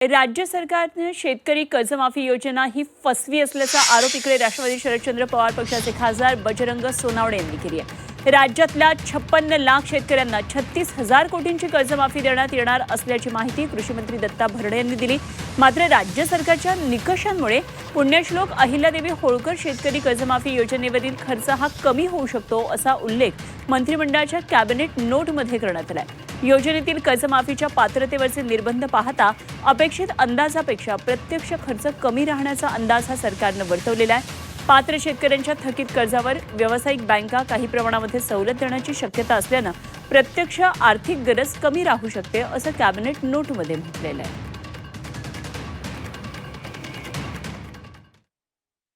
राज्य सरकारने शेतकरी कर्जमाफी योजना ही फसवी असल्याचा आरोप इकडे राष्ट्रवादी शरदचंद्र पवार पक्षाचे खासदार बजरंग सोनावणे यांनी केली आहे। राज्यातल्या 56 लाख शेतकऱ्यांना 36,000 कोटींची कर्जमाफी देण्यात येणार असल्याची माहिती कृषी मंत्री दत्ता भरणे यांनी दिली। मात्र राज्य सरकारच्या निकषांमुळे पुण्यश्लोक अहिल्यादेवी होळकर शेतकरी कर्जमाफी योजनेवरील खर्च हा कमी होऊ शकतो असा उल्लेख मंत्रिमंडळाच्या कॅबिनेट नोटमध्ये करण्यात आला आहे। योजनेतील कर्जमाफीच्या पात्रतेवरचे निर्बंध पाहता अपेक्षित अंदाजापेक्षा प्रत्यक्ष खर्च कमी राहण्याचा अंदाज हा सरकारनं वर्तवलेला आहे। पात्र शेतकऱ्यांच्या थकीत कर्जावर व्यावसायिक बँका काही प्रमाणामध्ये सवलत देण्याची शक्यता असल्यानं प्रत्यक्ष आर्थिक गरज कमी राहू शकते असं कॅबिनेट नोटमध्ये म्हटलेलं आहे।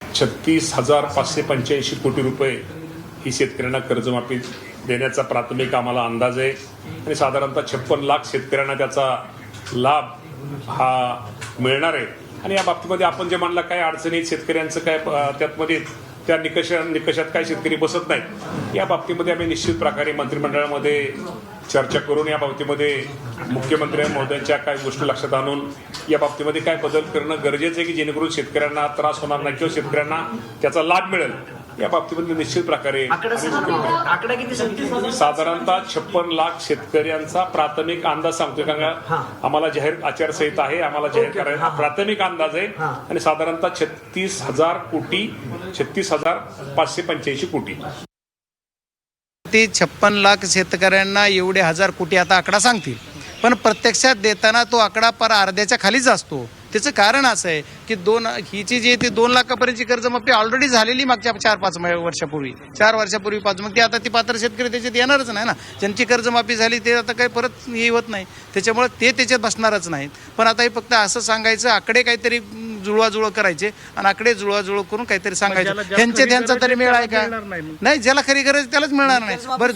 36,585 कोटी रुपये ही शेतकऱ्यांना कर्जमाफी देण्याचा प्राथमिक आम्हाला अंदाज आहे आणि साधारणतः 56 लाख शेतकऱ्यांना त्याचा लाभ हा मिळणार आहे। आणि या बाबतीमध्ये आपण जे म्हणलं काय अडचणी शेतकऱ्यांचं काय त्यातमध्ये त्या निकषात काय शेतकरी बसत नाहीत, या बाबतीमध्ये आम्ही निश्चित प्रकारे मंत्रिमंडळामध्ये चर्चा करून या बाबतीमध्ये मुख्यमंत्री महोदयांच्या काही गोष्टी लक्षात आणून या बाबतीमध्ये काय बदल करणं गरजेचं आहे की जेणेकरून शेतकऱ्यांना त्रास होणार नाही किंवा शेतकऱ्यांना त्याचा लाभ मिळेल। या बाबतीमध्ये निश्चित प्रकारे साधारणतः 56 लाख शेतकऱ्यांचा प्राथमिक अंदाज सांगतोय, कारण आम्हाला जाहीर आचारसंहिता आहे, आम्हाला जाहीर करायचा प्राथमिक अंदाज आहे आणि साधारणतः 36,000 कोटी 36,585 कोटी। ते 56 लाख शेतकऱ्यांना एवढे हजार कोटी आता आकडा सांगतील, पण प्रत्यक्षात देताना तो आकडा पर अर्ध्याच्या खालीच असतो। त्याचं कारण असं आहे की हिची जी ते 2 लाखापर्यंतची कर्जमाफी ऑलरेडी झालेली मागच्या 4-5 वर्षापूर्वी 4 वर्षापूर्वीपासून, मग ते आता ती पात्र शेतकरी त्याच्यात येणारच नाही ना। ज्यांची कर्जमाफी झाली ते आता काही परत येत नाही, त्याच्यामुळे ते त्याच्यात बसणारच नाहीत। पण आता हे फक्त असं सांगायचं, आकडे काहीतरी जुळवाजुळव करायचे आणि आकडे जुळवाजुळव करून काहीतरी सांगायचं, त्यांचा तरी मेळ आहे का? नाही, ज्याला खरी गरज त्यालाच मिळणार नाही। बरं,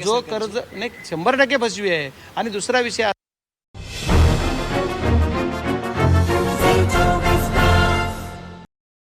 जो कर्ज नाही 100% फसवी आहे। आणि दुसरा विषय